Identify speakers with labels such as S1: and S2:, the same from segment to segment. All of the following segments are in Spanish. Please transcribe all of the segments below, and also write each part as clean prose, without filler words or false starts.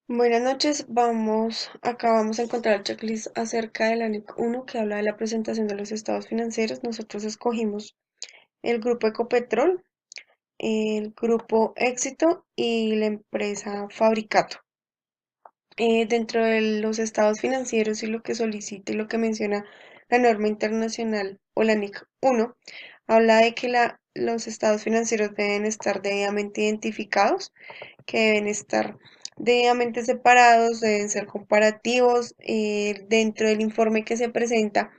S1: Buenas noches, acá vamos a encontrar el checklist acerca del ANEC 1 que habla de la presentación de los estados financieros. Nosotros escogimos el grupo Ecopetrol, el grupo Éxito y la empresa Fabricato. Dentro de los estados financieros y lo que solicita y lo que menciona la norma internacional o la NIC 1, habla de que los estados financieros deben estar debidamente identificados, que deben estar debidamente separados, deben ser comparativos. Dentro del informe que se presenta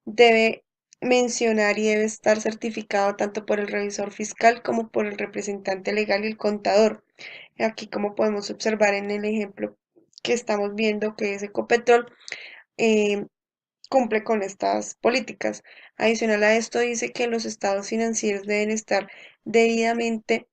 S1: debe mencionar y debe estar certificado tanto por el revisor fiscal como por el representante legal y el contador. Aquí, como podemos observar en el ejemplo que estamos viendo, que es Ecopetrol, eh, cumple con estas políticas. Adicional a esto, dice que los estados financieros deben estar debidamente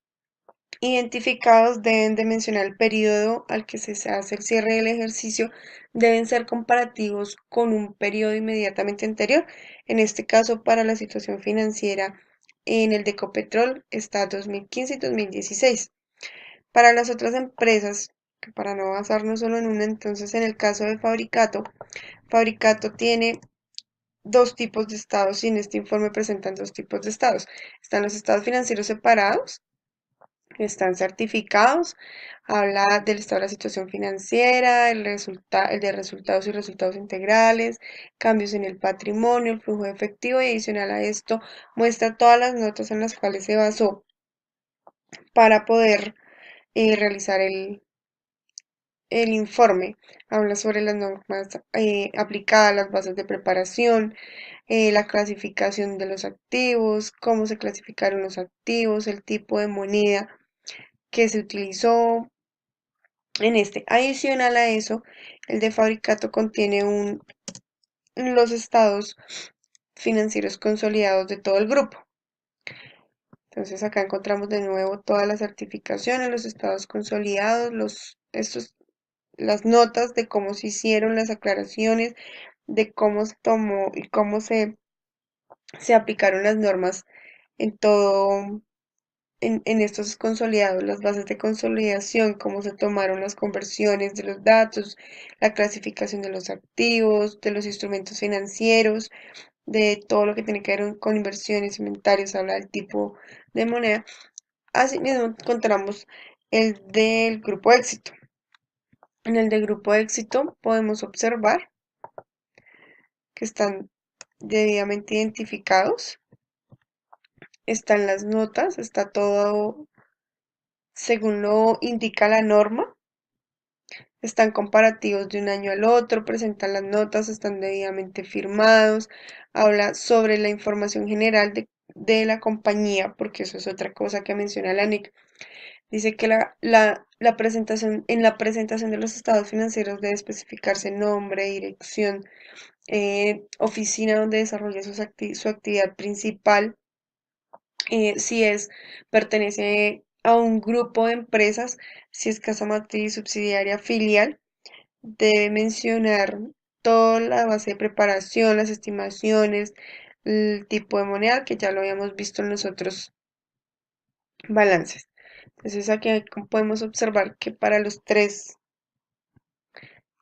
S1: identificados, deben de mencionar el periodo al que se hace el cierre del ejercicio, deben ser comparativos con un periodo inmediatamente anterior. En este caso, para la situación financiera, en el de Ecopetrol está 2015 y 2016. Para las otras empresas, que para no basarnos solo en una, entonces en el caso de Fabricato, Fabricato tiene dos tipos de estados y en este informe presentan dos tipos de estados. Están los estados financieros separados, que están certificados, habla del estado de la situación financiera, el de resultados y resultados integrales, cambios en el patrimonio, el flujo de efectivo, y adicional a esto muestra todas las notas en las cuales se basó para poder realizar el informe. Habla sobre las normas aplicadas, las bases de preparación, la clasificación de los activos, cómo se clasificaron los activos, el tipo de moneda que se utilizó en este. Adicional a eso, el de Fabricato contiene los estados financieros consolidados de todo el grupo. Entonces acá encontramos de nuevo todas las certificaciones, los estados consolidados, las notas de cómo se hicieron las aclaraciones, de cómo se tomó y cómo se aplicaron las normas en todo, en estos consolidados, las bases de consolidación, cómo se tomaron las conversiones de los datos, la clasificación de los activos, de los instrumentos financieros, de todo lo que tiene que ver con inversiones, inventarios, habla del tipo de moneda. Asimismo, encontramos el del grupo éxito. En el del grupo éxito podemos observar que están debidamente identificados, están las notas, está todo según lo indica la norma, están comparativos de un año al otro, presentan las notas, están debidamente firmados, habla sobre la información general de la compañía, porque eso es otra cosa que menciona la NIC. Dice que la presentación, en la presentación de los estados financieros debe especificarse nombre, dirección, oficina donde desarrolla su actividad principal, si pertenece a un grupo de empresas, si es casa matriz, subsidiaria, filial, debe mencionar toda la base de preparación, las estimaciones, el tipo de moneda, que ya lo habíamos visto en los otros balances. Entonces aquí podemos observar que para los tres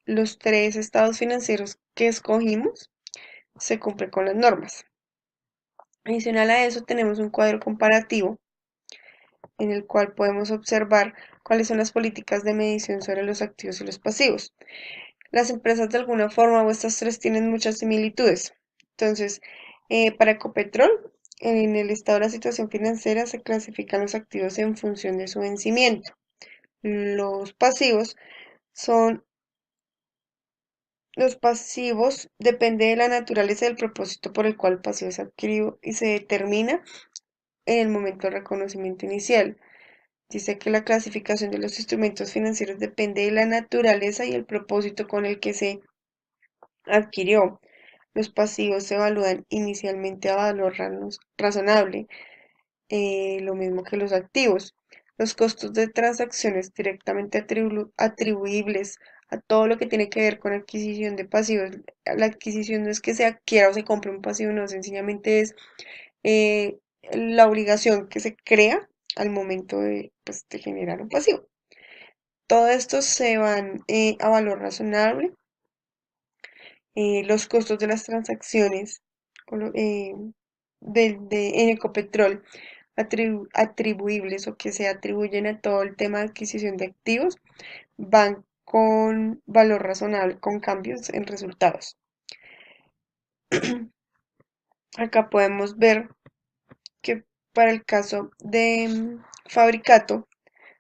S1: estados financieros que escogimos, se cumple con las normas. Adicional a eso, tenemos un cuadro comparativo en el cual podemos observar cuáles son las políticas de medición sobre los activos y los pasivos. Las empresas de alguna forma o estas tres tienen muchas similitudes. Entonces, para Ecopetrol, en el estado de la situación financiera se clasifican los activos en función de su vencimiento. Los pasivos son Los pasivos depende de la naturaleza del propósito por el cual el pasivo es adquirido y se determina en el momento del reconocimiento inicial. Dice que la clasificación de los instrumentos financieros depende de la naturaleza y el propósito con el que se adquirió. Los pasivos se evalúan inicialmente a valor razonable, lo mismo que los activos. Los costos de transacciones directamente atribuibles a todo lo que tiene que ver con adquisición de pasivos. La adquisición no es que se adquiera o se compre un pasivo, no, sencillamente es la obligación que se crea al momento de, pues, de generar un pasivo. Todo esto se van a valor razonable. Los costos de las transacciones en Ecopetrol atribuibles o que se atribuyen a todo el tema de adquisición de activos van con valor razonable, con cambios en resultados. Acá podemos ver que para el caso de Fabricato,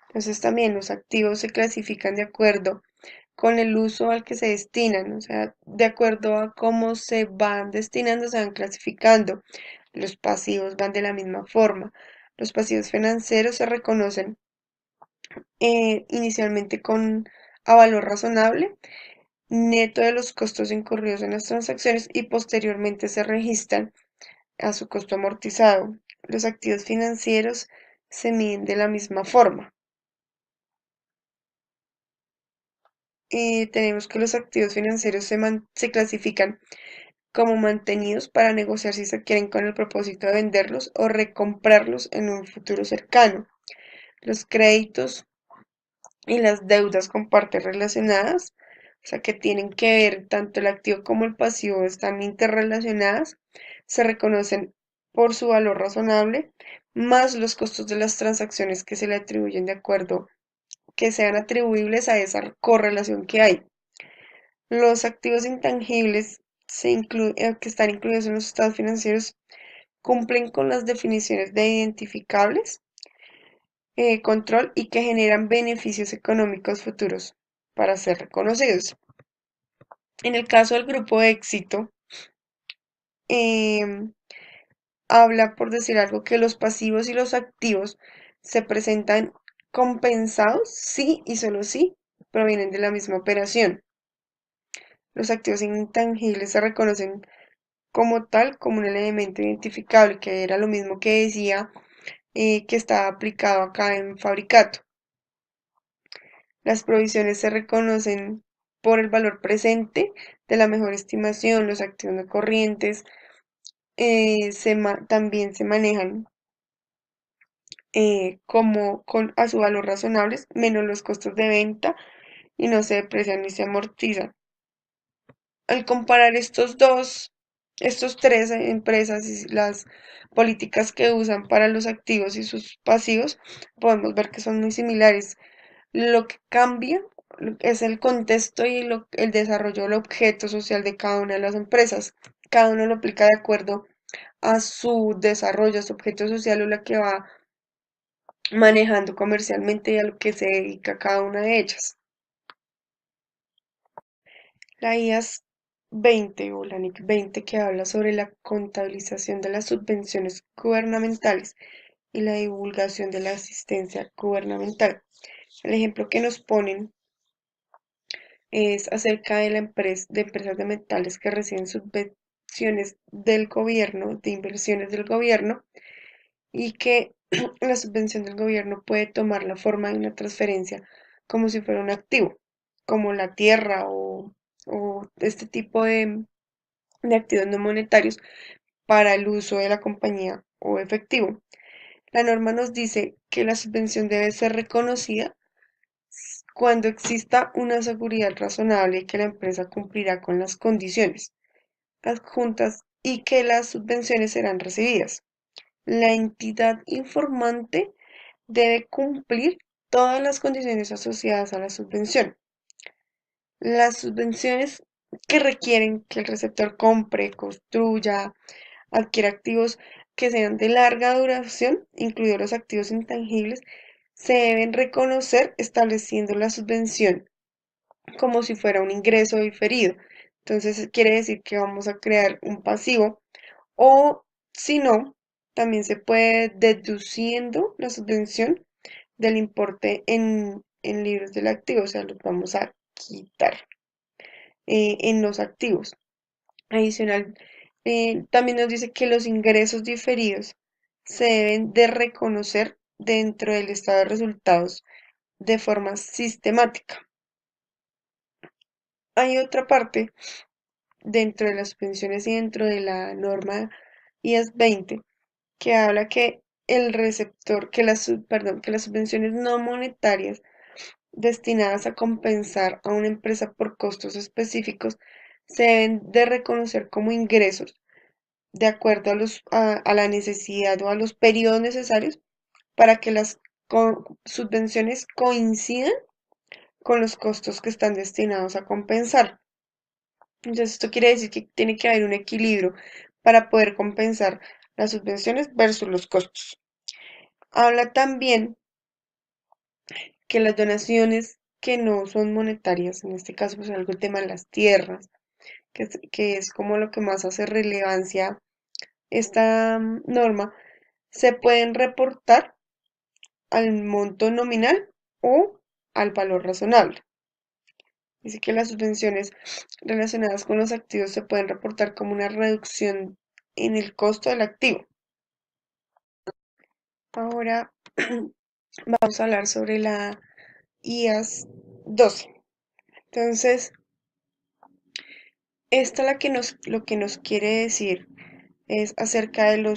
S1: entonces también los activos se clasifican de acuerdo con el uso al que se destinan, o sea, de acuerdo a cómo se van destinando, se van clasificando. Los pasivos van de la misma forma. Los pasivos financieros se reconocen inicialmente a valor razonable, neto de los costos incurridos en las transacciones y posteriormente se registran a su costo amortizado. Los activos financieros se miden de la misma forma. Tenemos que los activos financieros se clasifican como mantenidos para negociar si se quieren con el propósito de venderlos o recomprarlos en un futuro cercano. Los créditos y las deudas con partes relacionadas, o sea que tienen que ver tanto el activo como el pasivo están interrelacionadas, se reconocen por su valor razonable, más los costos de las transacciones que se le atribuyen de acuerdo que sean atribuibles a esa correlación que hay. Los activos intangibles que están incluidos en los estados financieros cumplen con las definiciones de identificables, control y que generan beneficios económicos futuros para ser reconocidos. En el caso del grupo de éxito, em, habla, por decir algo, que los pasivos y los activos se presentan compensados si y solo si provienen de la misma operación. Los activos intangibles se reconocen como tal, como un elemento identificable, que era lo mismo que decía que estaba aplicado acá en Fabricato. Las provisiones se reconocen por el valor presente de la mejor estimación, los activos no corrientes también se manejan a su valor razonables, menos los costos de venta y no se deprecian ni se amortizan. Al comparar estos tres empresas y las políticas que usan para los activos y sus pasivos, podemos ver que son muy similares. Lo que cambia es el contexto y el desarrollo del objeto social de cada una de las empresas. Cada uno lo aplica de acuerdo a su desarrollo, a su objeto social o la que va manejando comercialmente y a lo que se dedica cada una de ellas. La IAS 20 o la NIC 20 que habla sobre la contabilización de las subvenciones gubernamentales y la divulgación de la asistencia gubernamental. El ejemplo que nos ponen es acerca de de empresas de metales que reciben subvenciones del gobierno, de inversiones del gobierno, y que la subvención del gobierno puede tomar la forma de una transferencia como si fuera un activo, como la tierra o este tipo de activos no monetarios para el uso de la compañía o efectivo. La norma nos dice que la subvención debe ser reconocida cuando exista una seguridad razonable que la empresa cumplirá con las condiciones adjuntas y que las subvenciones serán recibidas. La entidad informante debe cumplir todas las condiciones asociadas a la subvención. Las subvenciones que requieren que el receptor compre, construya, adquiera activos que sean de larga duración, incluidos los activos intangibles, se deben reconocer estableciendo la subvención como si fuera un ingreso diferido. Entonces quiere decir que vamos a crear un pasivo o si no, también se puede deduciendo la subvención del importe en libros del activo, o sea, los vamos a quitar en los activos. Adicional, también nos dice que los ingresos diferidos se deben de reconocer dentro del estado de resultados de forma sistemática. Hay otra parte dentro de las subvenciones y dentro de la norma IAS 20 que habla que el receptor, perdón, que las subvenciones no monetarias destinadas a compensar a una empresa por costos específicos se deben de reconocer como ingresos de acuerdo a la necesidad o a los periodos necesarios para que las subvenciones coincidan con los costos que están destinados a compensar. Entonces, esto quiere decir que tiene que haber un equilibrio para poder compensar las subvenciones versus los costos. Habla también que las donaciones que no son monetarias, en este caso, pues algo el tema de las tierras, que es como lo que más hace relevancia esta norma, se pueden reportar al monto nominal o al valor razonable. Dice que las subvenciones relacionadas con los activos se pueden reportar como una reducción en el costo del activo. Ahora vamos a hablar sobre la IAS 12. Entonces, esta lo que nos quiere decir es acerca de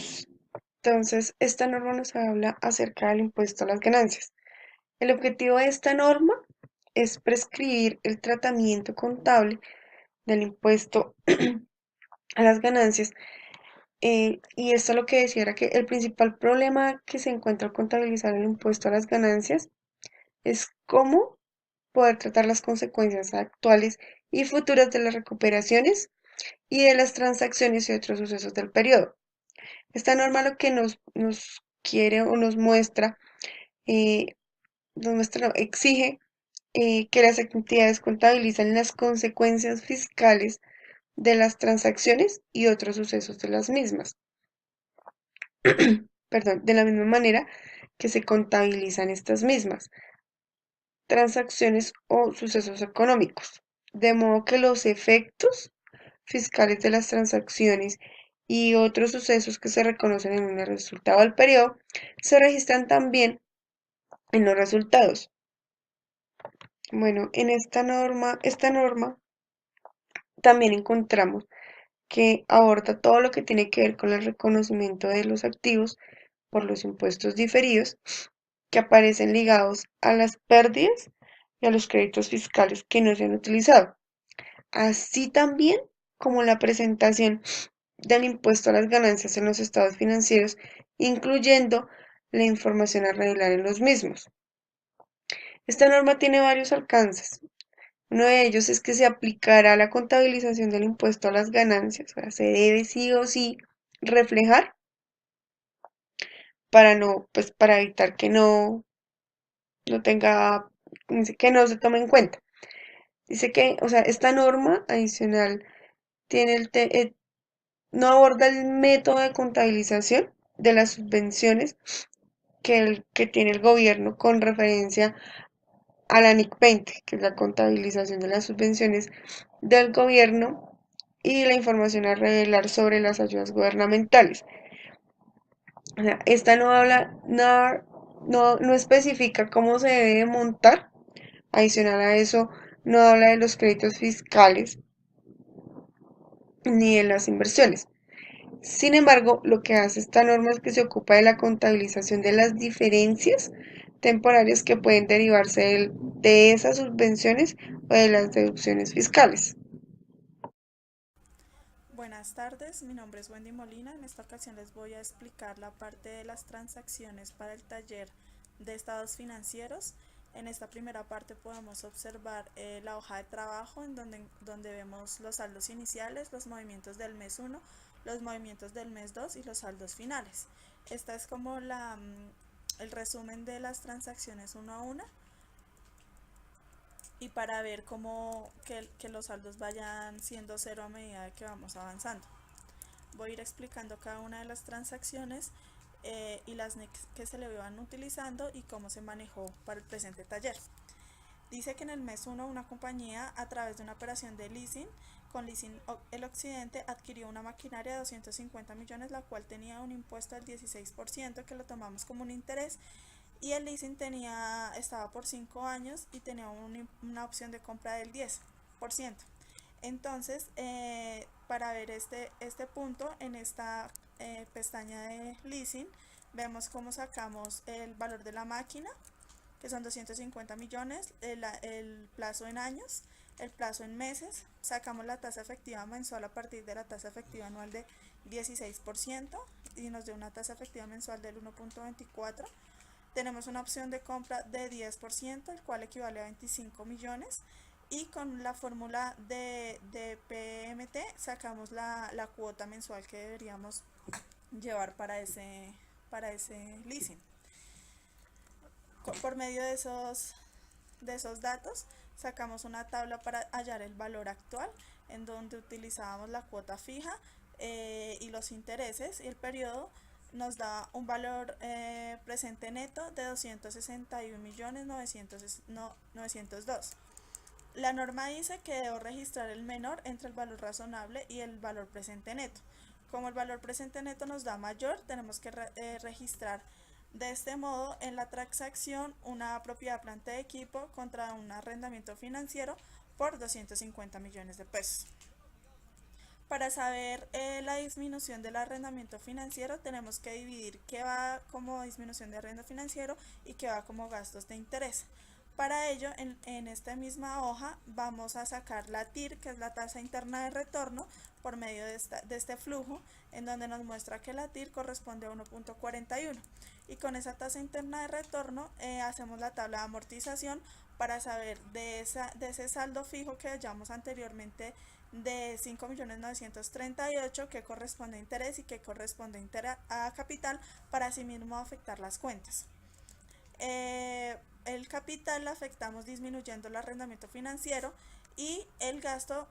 S1: Entonces, esta norma nos habla acerca del impuesto a las ganancias. El objetivo de esta norma es prescribir el tratamiento contable del impuesto a las ganancias. Y esto lo que decía era que el principal problema que se encuentra al contabilizar el impuesto a las ganancias es cómo poder tratar las consecuencias actuales y futuras de las recuperaciones y de las transacciones y otros sucesos del periodo. Esta norma lo que nos quiere o eh, exige que las entidades contabilizan las consecuencias fiscales de las transacciones y otros sucesos de las mismas. Perdón, de la misma manera que se contabilizan estas mismas transacciones o sucesos económicos, de modo que los efectos fiscales de las transacciones y otros sucesos que se reconocen en el resultado del periodo se registran también en los resultados. Bueno, en esta norma también encontramos que aborda todo lo que tiene que ver con el reconocimiento de los activos por los impuestos diferidos que aparecen ligados a las pérdidas y a los créditos fiscales que no se han utilizado, así también como la presentación del impuesto a las ganancias en los estados financieros, incluyendo la información a revelar en los mismos. Esta norma tiene varios alcances. Uno de ellos es que se aplicará la contabilización del impuesto a las ganancias, o sea, se debe sí o sí reflejar para pues para evitar no tenga, que no se tome en cuenta. Dice que, o sea, esta norma adicional tiene no aborda el método de contabilización de las subvenciones que tiene el gobierno con referencia a la NIC 20, que es la contabilización de las subvenciones del gobierno y la información a revelar sobre las ayudas gubernamentales. O sea, esta no habla, no especifica cómo se debe montar. Adicional a eso, no habla de los créditos fiscales ni de las inversiones. Sin embargo, lo que hace esta norma es que se ocupa de la contabilización de las diferencias temporarias que pueden derivarse de esas subvenciones o de las deducciones fiscales.
S2: Buenas tardes, mi nombre es Wendy Molina. En esta ocasión les voy a explicar la parte de las transacciones para el taller de estados financieros. En esta primera parte podemos observar la hoja de trabajo donde vemos los saldos iniciales, los movimientos del mes 1, los movimientos del mes 2 y los saldos finales. Esta es como el resumen de las transacciones uno a una y para ver cómo que los saldos vayan siendo cero a medida que vamos avanzando. Voy a ir explicando cada una de las transacciones y las NICs que se le van utilizando y cómo se manejó para el presente taller. Dice que en el mes 1 una compañía a través de una operación de leasing con Leasing El Occidente adquirió una maquinaria de 250 millones, la cual tenía un impuesto del 16% que lo tomamos como un interés, y el leasing estaba por 5 años y tenía una opción de compra del 10%. Entonces, para ver este punto, en esta pestaña de leasing, vemos cómo sacamos el valor de la máquina que son 250 millones, el plazo en años, el plazo en meses, sacamos la tasa efectiva mensual a partir de la tasa efectiva anual de 16% y nos dio una tasa efectiva mensual del 1.24. Tenemos una opción de compra de 10%, el cual equivale a 25 millones. Y con la fórmula de PMT sacamos la cuota mensual que deberíamos llevar para ese leasing. Por medio de esos datos sacamos una tabla para hallar el valor actual, en donde utilizábamos la cuota fija y los intereses, y el periodo nos da un valor presente neto de 261.902. La norma dice que debo registrar el menor entre el valor razonable y el valor presente neto. Como el valor presente neto nos da mayor, tenemos que registrar de este modo en la transacción una propiedad planta de equipo contra un arrendamiento financiero por 250 millones de pesos. Para saber la disminución del arrendamiento financiero, tenemos que dividir qué va como disminución de arrendo financiero y qué va como gastos de interés. Para ello, en esta misma hoja vamos a sacar la TIR, que es la tasa interna de retorno, por medio de este flujo, en donde nos muestra que la TIR corresponde a 1.41. Y con esa tasa interna de retorno hacemos la tabla de amortización para saber de ese saldo fijo que hallamos anteriormente de 5.938.000 que corresponde a interés y que corresponde a capital, para asimismo afectar las cuentas. El capital lo afectamos disminuyendo el arrendamiento financiero, y el gasto,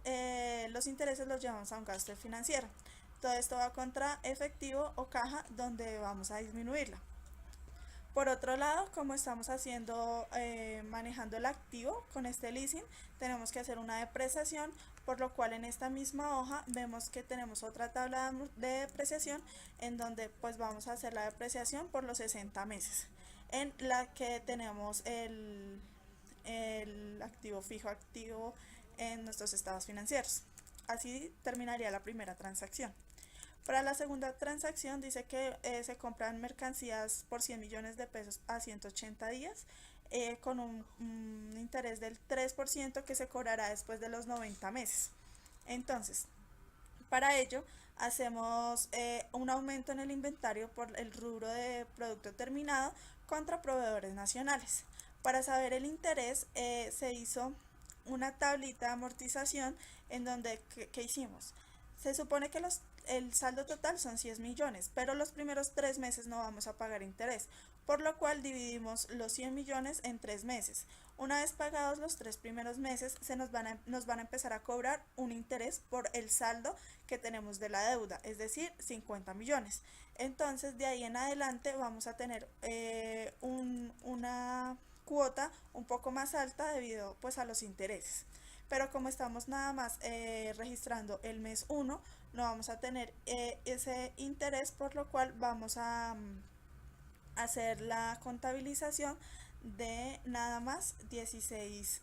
S2: los intereses los llevamos a un gasto financiero. Todo esto va contra efectivo o caja, donde vamos a disminuirla. Por otro lado, como estamos manejando el activo con este leasing, tenemos que hacer una depreciación, por lo cual en esta misma hoja vemos que tenemos otra tabla de depreciación, en donde pues vamos a hacer la depreciación por los 60 meses, en la que tenemos el activo fijo activo en nuestros estados financieros. Así terminaría la primera transacción. Para la segunda transacción dice que se compran mercancías por 100 millones de pesos a 180 días, con un interés del 3% que se cobrará después de los 90 meses. Entonces, para ello hacemos un aumento en el inventario por el rubro de producto terminado contra proveedores nacionales. Para saber el interés se hizo una tablita de amortización, en donde ¿qué hicimos? Se supone que el saldo total son 100 millones, pero los primeros 3 meses no vamos a pagar interés, por lo cual dividimos los 100 millones en 3 meses. Una vez pagados los 3 primeros meses, nos van a empezar a cobrar un interés por el saldo que tenemos de la deuda, es decir, 50 millones. Entonces, de ahí en adelante vamos a tener una cuota un poco más alta debido pues a los intereses. Pero como estamos nada más registrando el mes 1, no vamos a tener ese interés, por lo cual vamos a hacer la contabilización de nada más 16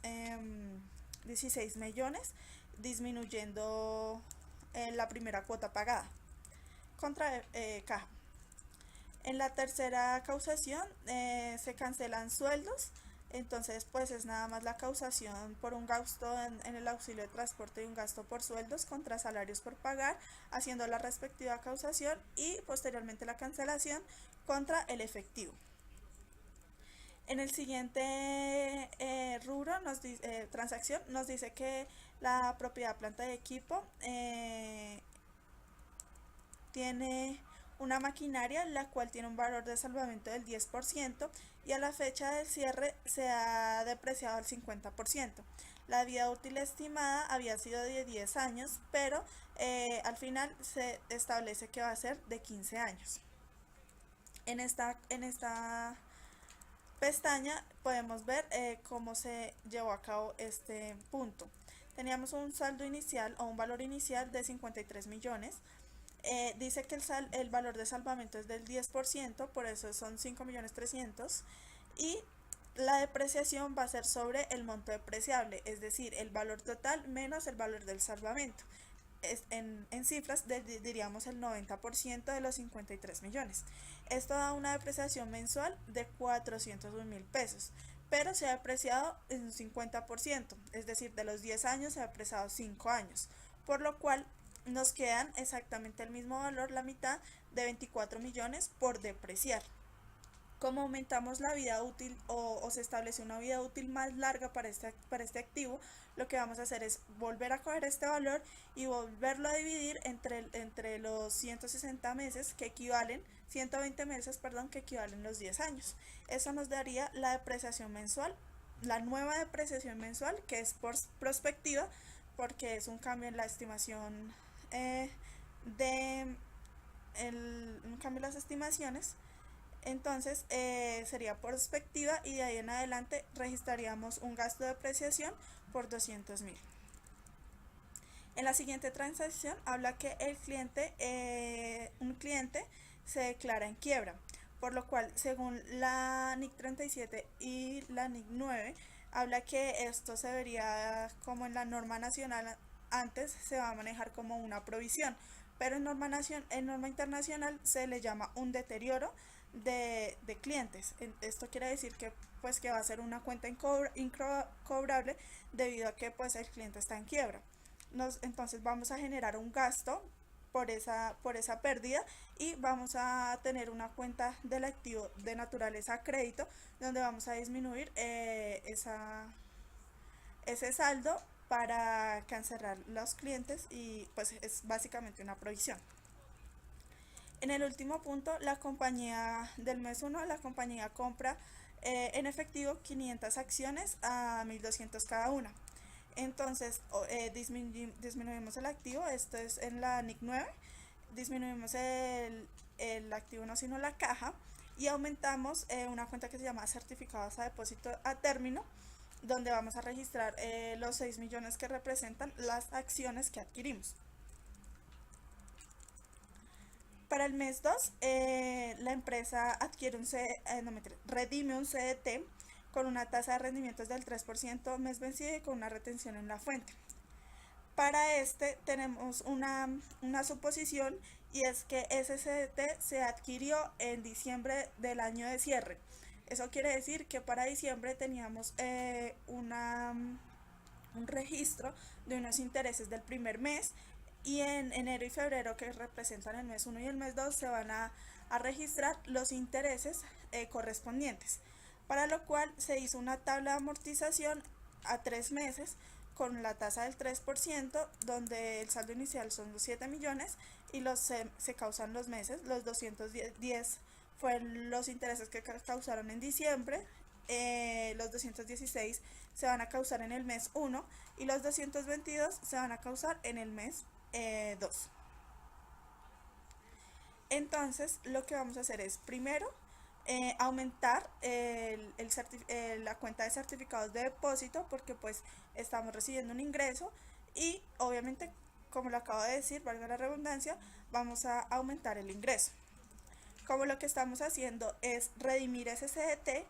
S2: millones, disminuyendo la primera cuota pagada contra caja. En la tercera causación se cancelan sueldos, entonces pues es nada más la causación por un gasto en el auxilio de transporte y un gasto por sueldos contra salarios por pagar, haciendo la respectiva causación, y posteriormente la cancelación contra el efectivo. En el siguiente rubro, transacción, nos dice que la propiedad planta de equipo tiene una maquinaria la cual tiene un valor de salvamento del 10%, y a la fecha del cierre se ha depreciado al 50%. La vida útil estimada había sido de 10 años, pero al final se establece que va a ser de 15 años. En esta pestaña podemos ver cómo se llevó a cabo este punto. Teníamos un saldo inicial o un valor inicial de 53 millones. Dice que el valor de salvamento es del 10%, por eso son 5.300.000, y la depreciación va a ser sobre el monto depreciable, es decir, el valor total menos el valor del salvamento. En cifras diríamos el 90% de los 53 millones. Esto da una depreciación mensual de 401.000 pesos. pero se ha depreciado en un 50%, es decir, de los 10 años se ha depreciado 5 años, por lo cual nos quedan exactamente el mismo valor, la mitad de 24 millones por depreciar. Como aumentamos la vida útil o se establece una vida útil más larga para este activo, lo que vamos a hacer es volver a coger este valor y volverlo a dividir entre los 160 meses que equivalen, 120 meses, perdón, que equivalen los 10 años. Eso nos daría la depreciación mensual, la nueva depreciación mensual, que es por prospectiva, porque es un cambio en la estimación de un cambio en las estimaciones. Entonces sería por perspectiva y de ahí en adelante registraríamos un gasto de depreciación por 200.000. En la siguiente transacción habla que un cliente se declara en quiebra, por lo cual según la NIC 37 y la NIC 9 habla que esto se vería como en la norma nacional, antes se va a manejar como una provisión, pero en norma internacional se le llama un deterioro de clientes. Esto quiere decir que pues que va a ser una cuenta incobrable debido a que pues el cliente está en quiebra. Entonces vamos a generar un gasto por esa pérdida y vamos a tener una cuenta del activo de naturaleza crédito donde vamos a disminuir ese saldo para cancelar los clientes y pues es básicamente una provisión. En el último punto, la compañía del mes 1, la compañía compra en efectivo 500 acciones a 1.200 cada una. Entonces disminuimos el activo, esto es en la NIC 9, disminuimos el activo no sino la caja y aumentamos una cuenta que se llama certificados a depósito a término, donde vamos a registrar los 6 millones que representan las acciones que adquirimos. Para el mes 2, la empresa adquiere redime un CDT con una tasa de rendimientos del 3% mes vencido y con una retención en la fuente. Para este tenemos una suposición y es que ese CDT se adquirió en diciembre del año de cierre. Eso quiere decir que para diciembre teníamos un registro de unos intereses del primer mes y en enero y febrero, que representan el mes 1 y el mes 2, se van a registrar los intereses correspondientes, para lo cual se hizo una tabla de amortización a 3 meses con la tasa del 3%, donde el saldo inicial son los 7 millones y se causan los meses. Los 210 fueron los intereses que causaron en diciembre, los 216 se van a causar en el mes 1 y los 222 se van a causar en el mes 2. Entonces lo que vamos a hacer es primero aumentar la cuenta de certificados de depósito porque pues estamos recibiendo un ingreso y obviamente, como lo acabo de decir, valga la redundancia, vamos a aumentar el ingreso. Como lo que estamos haciendo es redimir ese CDT,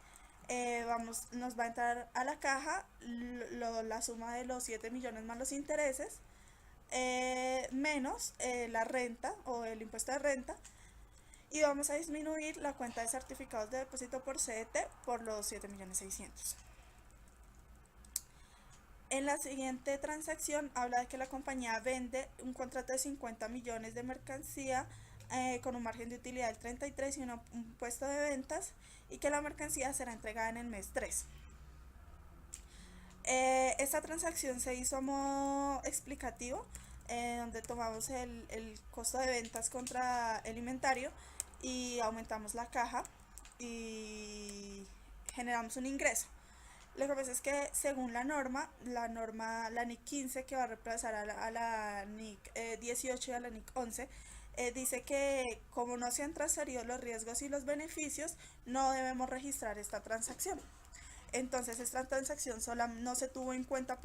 S2: nos va a entrar a la caja la suma de los 7 millones más los intereses, menos la renta o el impuesto de renta, y vamos a disminuir la cuenta de certificados de depósito por CDT por los 7.600.000. En la siguiente transacción habla de que la compañía vende un contrato de 50 millones de mercancía con un margen de utilidad del 33 y un puesto de ventas y que la mercancía será entregada en el mes 3. Esta transacción se hizo a modo explicativo, donde tomamos el costo de ventas contra el inventario y aumentamos la caja y generamos un ingreso. Lo que pasa es que según la NIC 15, que va a reemplazar a la NIC 18 y a la NIC 11, dice que como no se han transferido los riesgos y los beneficios, no debemos registrar esta transacción. Entonces esta transacción sola no se tuvo en cuenta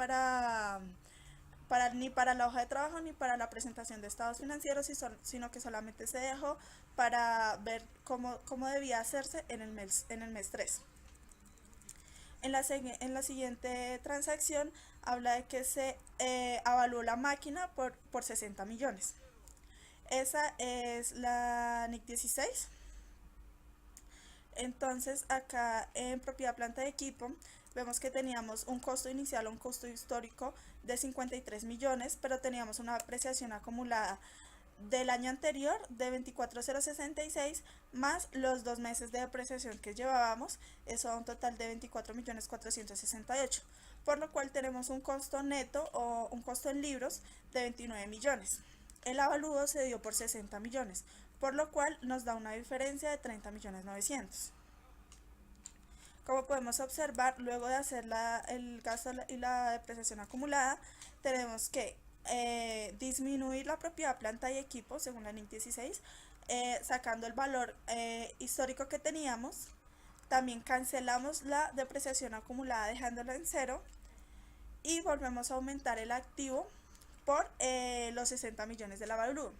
S2: ni para la hoja de trabajo ni para la presentación de estados financieros, sino que solamente se dejó para ver cómo debía hacerse en el mes 3. En la siguiente transacción habla de que se evaluó la máquina por 60 millones. Esa es la NIC 16. Entonces acá en propiedad, planta y equipo vemos que teníamos un costo inicial o un costo histórico de 53 millones, pero teníamos una apreciación acumulada del año anterior de 24,066 más los 2 meses de depreciación que llevábamos, eso da un total de 24.468, por lo cual tenemos un costo neto o un costo en libros de 29 millones. El avalúo se dio por 60 millones, por lo cual nos da una diferencia de 30.900.000. Como podemos observar, luego de hacer el gasto y la depreciación acumulada, tenemos que disminuir la propiedad, planta y equipo según la NIC 16, sacando el valor histórico que teníamos. También cancelamos la depreciación acumulada dejándola en cero y volvemos a aumentar el activo por los 60 millones de la avalúo.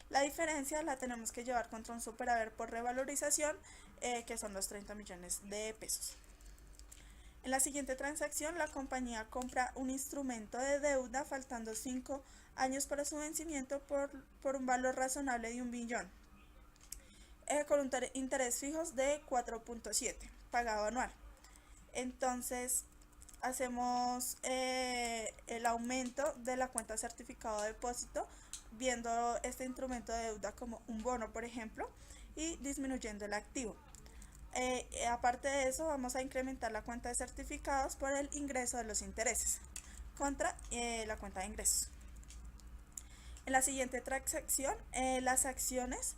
S2: La diferencia la tenemos que llevar contra un superávit por revalorización, que son los 30 millones de pesos. En la siguiente transacción, la compañía compra un instrumento de deuda faltando 5 años para su vencimiento por un valor razonable de 1 billón, con un interés fijos de 4.7 pagado anual. Entonces hacemos el aumento de la cuenta certificado de depósito viendo este instrumento de deuda como un bono, por ejemplo, y disminuyendo el activo. Aparte de eso, vamos a incrementar la cuenta de certificados por el ingreso de los intereses contra la cuenta de ingresos. En la siguiente transacción, las acciones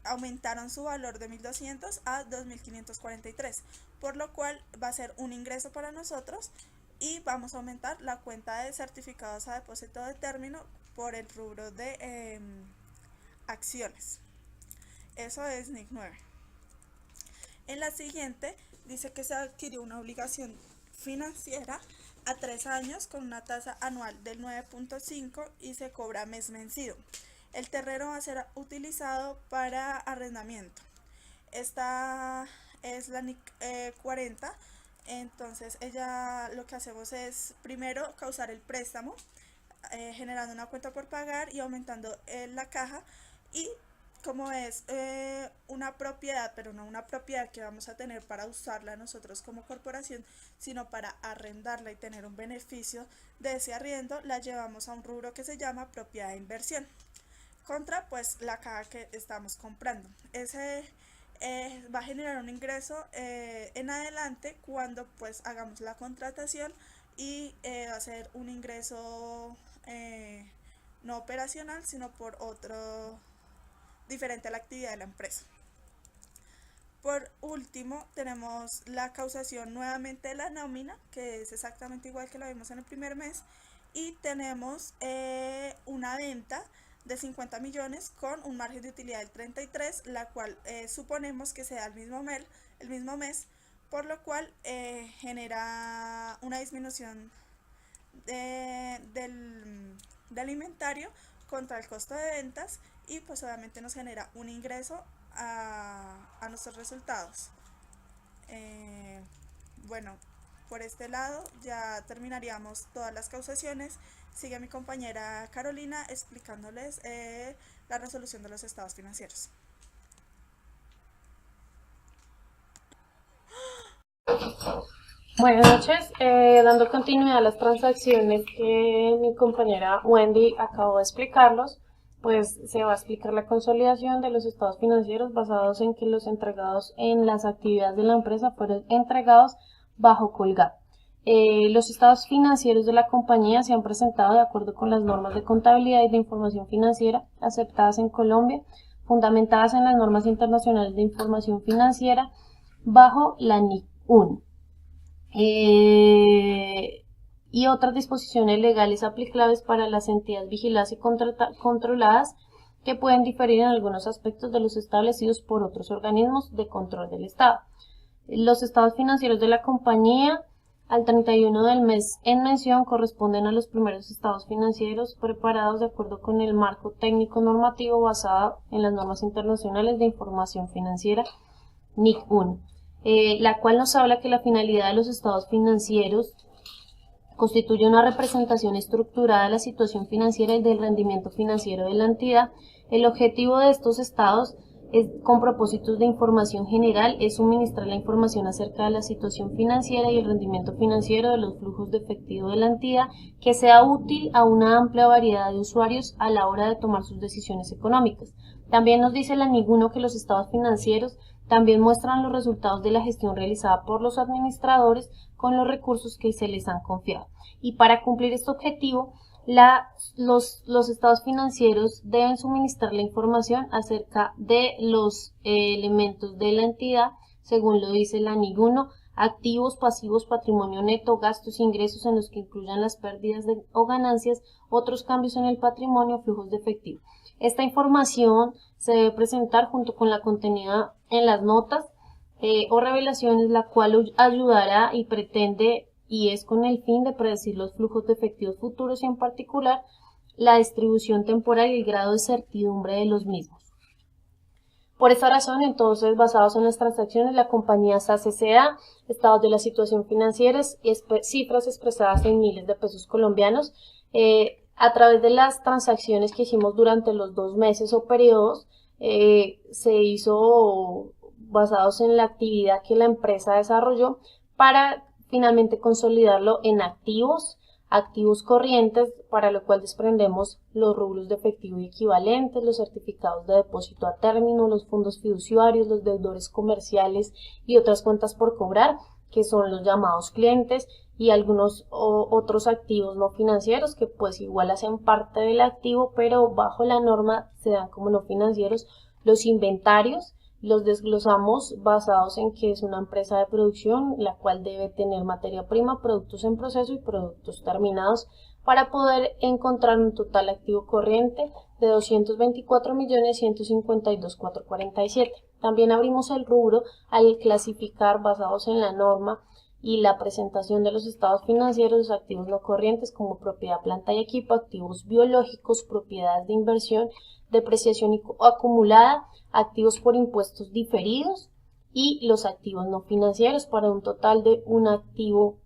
S2: aumentaron su valor de 1.200 a 2.543, por lo cual va a ser un ingreso para nosotros y vamos a aumentar la cuenta de certificados a depósito de término por el rubro de acciones. Eso es NIC 9. En la siguiente dice que se adquirió una obligación financiera a 3 años con una tasa anual del 9.5 y se cobra mes vencido. El terreno va a ser utilizado para arrendamiento. Esta es la NIC 40. Entonces lo que hacemos es primero causar el préstamo, generando una cuenta por pagar y aumentando la caja, y como es una propiedad, pero no una propiedad que vamos a tener para usarla nosotros como corporación, sino para arrendarla y tener un beneficio de ese arriendo, la llevamos a un rubro que se llama propiedad de inversión, contra pues la caja que estamos comprando. Ese va a generar un ingreso en adelante cuando pues hagamos la contratación y va a ser un ingreso no operacional, sino por otro diferente a la actividad de la empresa. Por último, tenemos la causación nuevamente de la nómina, que es exactamente igual que la vimos en el primer mes, y tenemos una venta de 50 millones con un margen de utilidad del 33, la cual suponemos que sea el mismo mes, por lo cual genera una disminución del inventario contra el costo de ventas y pues obviamente nos genera un ingreso a nuestros resultados. Bueno, por este lado ya terminaríamos todas las causaciones. Sigue mi compañera Carolina explicándoles la resolución de los estados financieros.
S3: Buenas noches, dando continuidad a las transacciones que mi compañera Wendy acabó de explicarlos, pues se va a explicar la consolidación de los estados financieros basados en que los entregados en las actividades de la empresa fueron entregados bajo Colgap. Los estados financieros de la compañía se han presentado de acuerdo con las normas de contabilidad y de información financiera aceptadas en Colombia, fundamentadas en las normas internacionales de información financiera bajo la NIC 1. Y otras disposiciones legales aplicables para las entidades vigiladas y controladas que pueden diferir en algunos aspectos de los establecidos por otros organismos de control del Estado. Los estados financieros de la compañía al 31 del mes en mención corresponden a los primeros estados financieros preparados de acuerdo con el marco técnico normativo basado en las normas internacionales de información financiera NIC 1. La cual nos habla que la finalidad de los estados financieros constituye una representación estructurada de la situación financiera y del rendimiento financiero de la entidad. El objetivo de estos estados con propósitos de información general, es suministrar la información acerca de la situación financiera y el rendimiento financiero de los flujos de efectivo de la entidad que sea útil a una amplia variedad de usuarios a la hora de tomar sus decisiones económicas. También nos dice la NIC 1 que los estados financieros también muestran los resultados de la gestión realizada por los administradores con los recursos que se les han confiado. Y para cumplir este objetivo, los estados financieros deben suministrar la información acerca de los elementos de la entidad, según lo dice la NIC 1, activos, pasivos, patrimonio neto, gastos, ingresos en los que incluyan las pérdidas o ganancias, otros cambios en el patrimonio, flujos de efectivo. Esta información se debe presentar junto con la contenida en las notas o revelaciones, la cual ayudará y pretende y es con el fin de predecir los flujos de efectivos futuros y en particular la distribución temporal y el grado de certidumbre de los mismos. Por esta razón, entonces, basados en las transacciones, la compañía SACCA, estados de la situación financiera, cifras expresadas en miles de pesos colombianos, a través de las transacciones que hicimos durante los 2 meses o periodos, se hizo basados en la actividad que la empresa desarrolló para finalmente consolidarlo en activos corrientes, para lo cual desprendemos los rubros de efectivo y equivalentes, los certificados de depósito a término, los fondos fiduciarios, los deudores comerciales y otras cuentas por cobrar, que son los llamados clientes, y algunos otros activos no financieros que pues igual hacen parte del activo, pero bajo la norma se dan como no financieros. Los inventarios los desglosamos basados en que es una empresa de producción, la cual debe tener materia prima, productos en proceso y productos terminados, para poder encontrar un total activo corriente de 224.152.447. También abrimos el rubro al clasificar, basados en la norma y la presentación de los estados financieros, los activos no corrientes como propiedad, planta y equipo, activos biológicos, propiedades de inversión, depreciación acumulada, activos por impuestos diferidos y los activos no financieros, para un total de un activo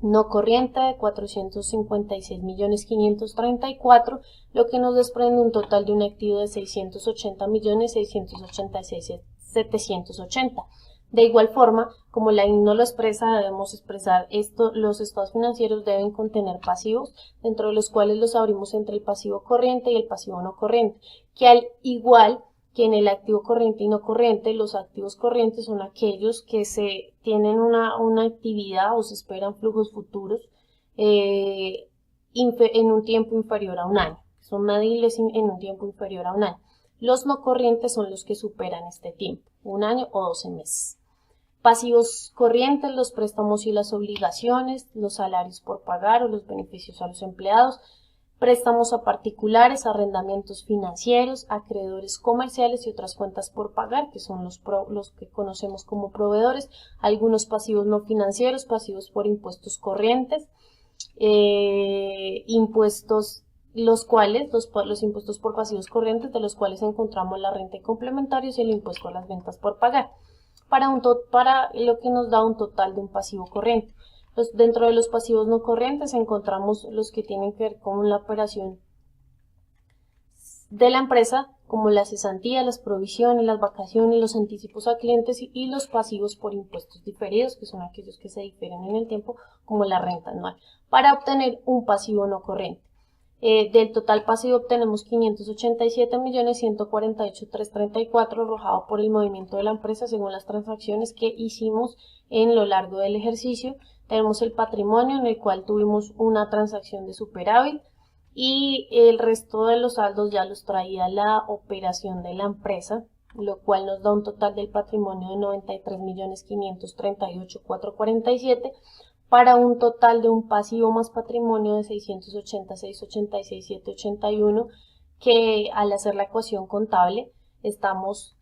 S3: no corriente de 456.534.000, lo que nos desprende un total de un activo de 680.686.780. De igual forma, como la IN no lo expresa, debemos expresar esto. Los estados financieros deben contener pasivos, dentro de los cuales los abrimos entre el pasivo corriente y el pasivo no corriente, que al igual que en el activo corriente y no corriente, los activos corrientes son aquellos que se tienen una actividad o se esperan flujos futuros en un tiempo inferior a un año, son medibles en un tiempo inferior a un año. Los no corrientes son los que superan este tiempo, 1 año o 12 meses. Pasivos corrientes, los préstamos y las obligaciones, los salarios por pagar o los beneficios a los empleados, préstamos a particulares, arrendamientos financieros, acreedores comerciales y otras cuentas por pagar, que son los que conocemos como proveedores, algunos pasivos no financieros, pasivos por impuestos corrientes, impuestos, los impuestos por pasivos corrientes, de los cuales encontramos la renta y complementarios y el impuesto a las ventas por pagar, para lo que nos da un total de un pasivo corriente. Dentro de los pasivos no corrientes encontramos los que tienen que ver con la operación de la empresa, como la cesantía, las provisiones, las vacaciones, los anticipos a clientes y los pasivos por impuestos diferidos, que son aquellos que se difieren en el tiempo, como la renta anual, para obtener un pasivo no corriente. Del total pasivo obtenemos 587.148.334 arrojado por el movimiento de la empresa según las transacciones que hicimos en lo largo del ejercicio. Tenemos el patrimonio, en el cual tuvimos una transacción de superávit, y el resto de los saldos ya los traía la operación de la empresa, lo cual nos da un total del patrimonio de 93.538.447, para un total de un pasivo más patrimonio de 686.86.781, que al hacer la ecuación contable estamos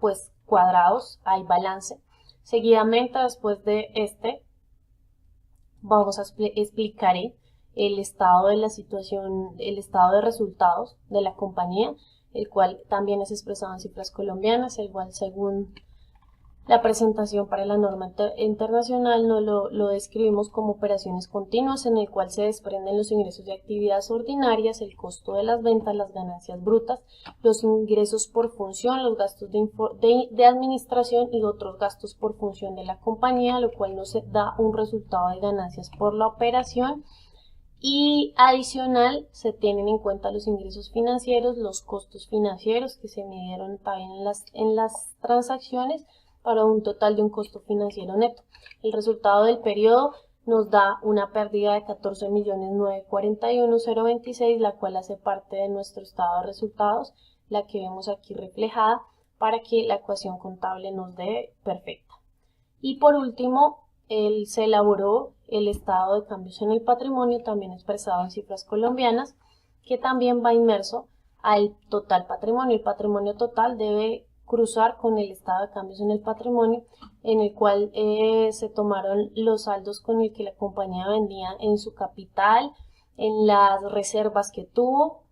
S3: pues cuadrados, hay balance. Seguidamente, después de explicaré el estado de la situación, el estado de resultados de la compañía, el cual también es expresado en cifras colombianas, el cual según La presentación para la norma internacional lo describimos como operaciones continuas en el cual se desprenden los ingresos de actividades ordinarias, el costo de las ventas, las ganancias brutas, los ingresos por función, los gastos de administración y otros gastos por función de la compañía, lo cual nos da un resultado de ganancias por la operación. Y adicional se tienen en cuenta los ingresos financieros, los costos financieros que se midieron también en las transacciones para un total de un costo financiero neto. El resultado del periodo nos da una pérdida de 14.941.026, la cual hace parte de nuestro estado de resultados, la que vemos aquí reflejada para que la ecuación contable nos dé perfecta. Y por último, se elaboró el estado de cambios en el patrimonio, también expresado en cifras colombianas, que también va inmerso al total patrimonio. El patrimonio total debe cruzar con el estado de cambios en el patrimonio, en el cual se tomaron los saldos con el que la compañía vendía en su capital, en las reservas que tuvo,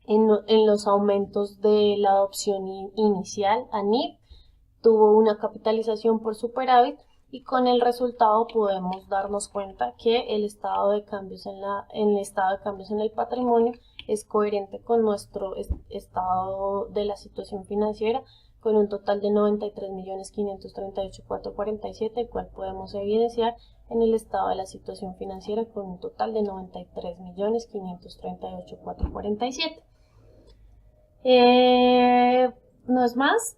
S3: en los aumentos de la adopción inicial a NIF, tuvo una capitalización por superávit y con el resultado podemos darnos cuenta que el estado de cambios el estado de cambios en el patrimonio es coherente con nuestro estado de la situación financiera, con un total de 93.538.447, el cual podemos evidenciar en el estado de la situación financiera con un total de 93.538.447. No es más,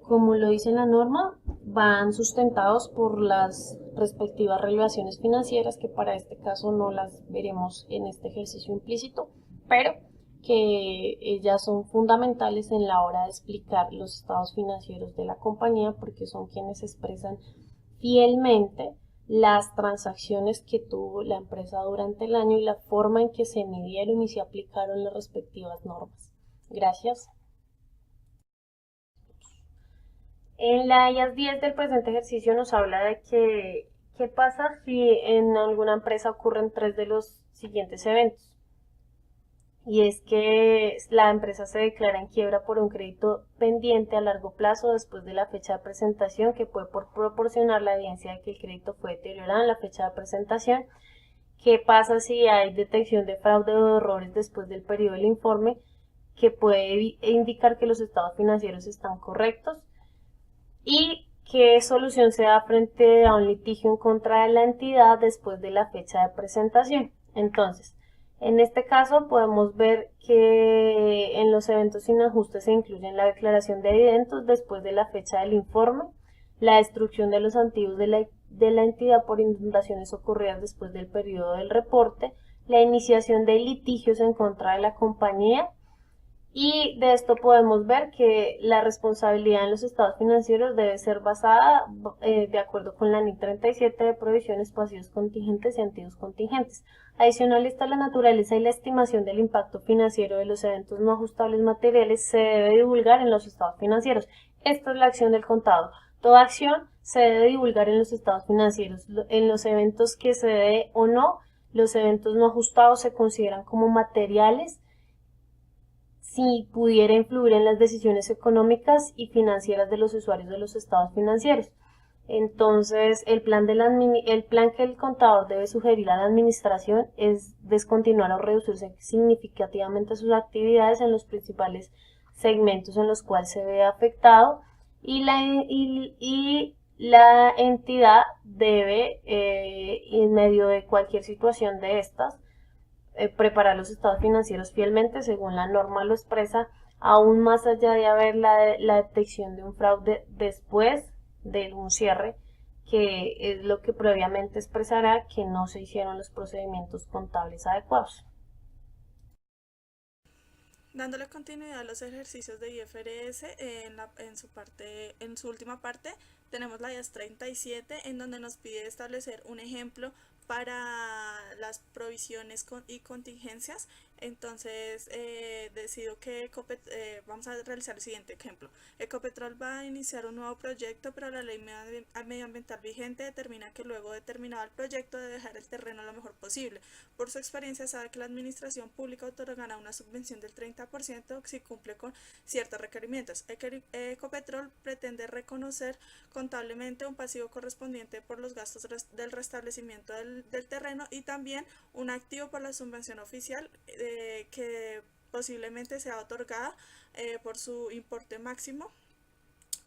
S3: como lo dice la norma, van sustentados por las respectivas relevaciones financieras, que para este caso no las veremos en este ejercicio implícito, pero que ellas son fundamentales en la hora de explicar los estados financieros de la compañía, porque son quienes expresan fielmente las transacciones que tuvo la empresa durante el año y la forma en que se midieron y se aplicaron las respectivas normas. Gracias. En la IAS 10 del presente ejercicio nos habla de que qué pasa si en alguna empresa ocurren tres de los siguientes eventos. Y es que la empresa se declara en quiebra por un crédito pendiente a largo plazo después de la fecha de presentación, que puede proporcionar la evidencia de que el crédito fue deteriorado en la fecha de presentación. ¿Qué pasa si hay detección de fraude o de errores después del periodo del informe, que puede indicar que los estados financieros están correctos? ¿Y qué solución se da frente a un litigio en contra de la entidad después de la fecha de presentación? Entonces, en este caso podemos ver que en los eventos sin ajuste se incluyen la declaración de dividendos después de la fecha del informe, la destrucción de los activos de la entidad por inundaciones ocurridas después del periodo del reporte, la iniciación de litigios en contra de la compañía, y de esto podemos ver que la responsabilidad en los estados financieros debe ser basada de acuerdo con la NIC 37 de provisiones pasivos contingentes y activos contingentes. Adicional está la naturaleza y la estimación del impacto financiero de los eventos no ajustables materiales se debe divulgar en los estados financieros. Esta es la acción del contado. Toda acción se debe divulgar en los estados financieros. En los eventos que se dé o no, los eventos no ajustados se consideran como materiales si pudiera influir en las decisiones económicas y financieras de los usuarios de los estados financieros. Entonces, el plan que el contador debe sugerir a la administración es descontinuar o reducir significativamente sus actividades en los principales segmentos en los cuales se ve afectado, y la entidad debe, en medio de cualquier situación de estas, preparar los estados financieros fielmente según la norma lo expresa, aún más allá de haber la detección de un fraude después de un cierre, que es lo que previamente expresará que no se hicieron los procedimientos contables adecuados.
S2: Dándole continuidad a los ejercicios de IFRS, en su última parte tenemos la IAS 37, en donde nos pide establecer un ejemplo para las provisiones y contingencias Entonces decido que vamos a realizar el siguiente ejemplo. Ecopetrol va a iniciar un nuevo proyecto, pero la ley medioambiental vigente determina que luego de terminado el proyecto debe dejar el terreno lo mejor posible. Por su experiencia sabe que la administración pública otorgará una subvención del 30% si cumple con ciertos requerimientos. Ecopetrol pretende reconocer contablemente un pasivo correspondiente por los gastos del restablecimiento del terreno y también un activo por la subvención oficial que posiblemente sea otorgada por su importe máximo.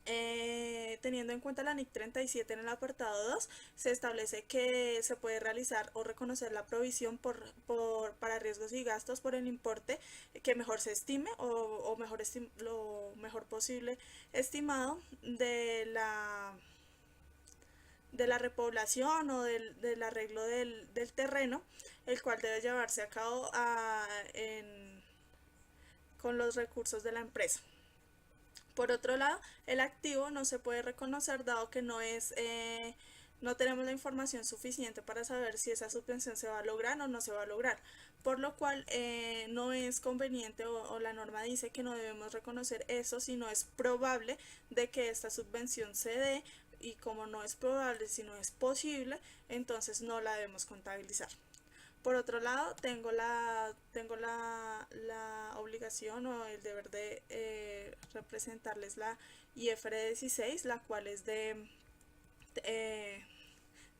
S2: Teniendo en cuenta la NIC 37 en el apartado 2, se establece que se puede realizar o reconocer la provisión para riesgos y gastos por el importe que mejor se estime o lo mejor posible estimado de la repoblación o del arreglo del terreno, el cual debe llevarse a cabo con los recursos de la empresa. Por otro lado, el activo no se puede reconocer dado que no tenemos la información suficiente para saber si esa subvención se va a lograr o no se va a lograr, por lo cual no es conveniente o la norma dice que no debemos reconocer eso si no es probable de que esta subvención se dé, y como no es probable, si no es posible, entonces no la debemos contabilizar. Por otro lado, tengo la obligación o el deber de representarles la IFR 16, la cual es de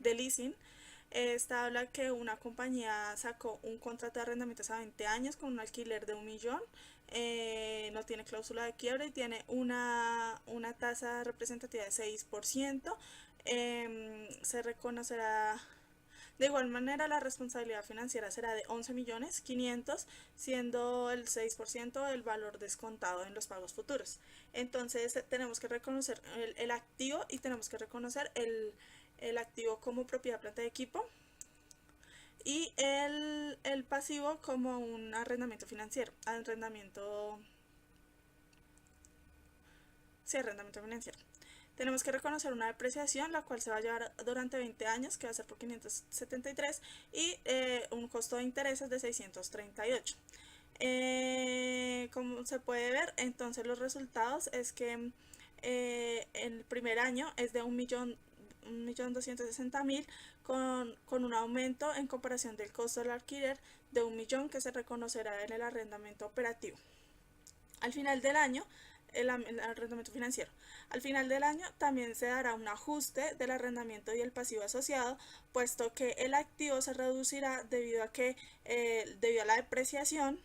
S2: leasing. Esta habla que una compañía sacó un contrato de arrendamientos a 20 años con un alquiler de 1 millón, no tiene cláusula de quiebra y tiene una tasa representativa de 6%. Se reconocerá de igual manera, la responsabilidad financiera será de 11.500.000, siendo el 6% el valor descontado en los pagos futuros. Entonces tenemos que reconocer el activo y tenemos que reconocer el activo como propiedad, planta de equipo, y el pasivo como un arrendamiento financiero, arrendamiento financiero. Tenemos que reconocer una depreciación, la cual se va a llevar durante 20 años, que va a ser por 573, y un costo de intereses de 638. Como se puede ver, entonces los resultados es que el primer año es de 1.260.000 con un aumento en comparación del costo del alquiler de 1 millón que se reconocerá en el arrendamiento operativo. Al final del año, el arrendamiento financiero. Al final del año también se dará un ajuste del arrendamiento y el pasivo asociado, puesto que el activo se reducirá debido a la depreciación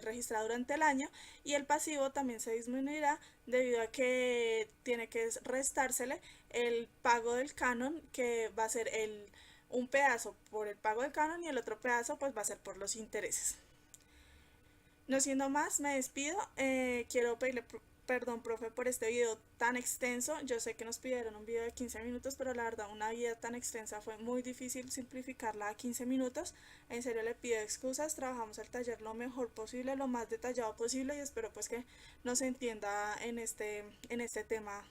S2: registrada durante el año, y el pasivo también se disminuirá debido a que tiene que restársele el pago del canon, que va a ser un pedazo por el pago del canon y el otro pedazo pues va a ser por los intereses. No siendo más, me despido. Quiero pedirle perdón, profe, por este video tan extenso. Yo sé que nos pidieron un video de 15 minutos, pero la verdad una vida tan extensa fue muy difícil simplificarla a 15 minutos. En serio le pido excusas, trabajamos el taller lo mejor posible, lo más detallado posible, y espero pues que nos entienda en este tema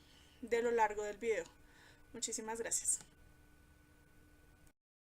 S2: de lo largo del video. Muchísimas gracias.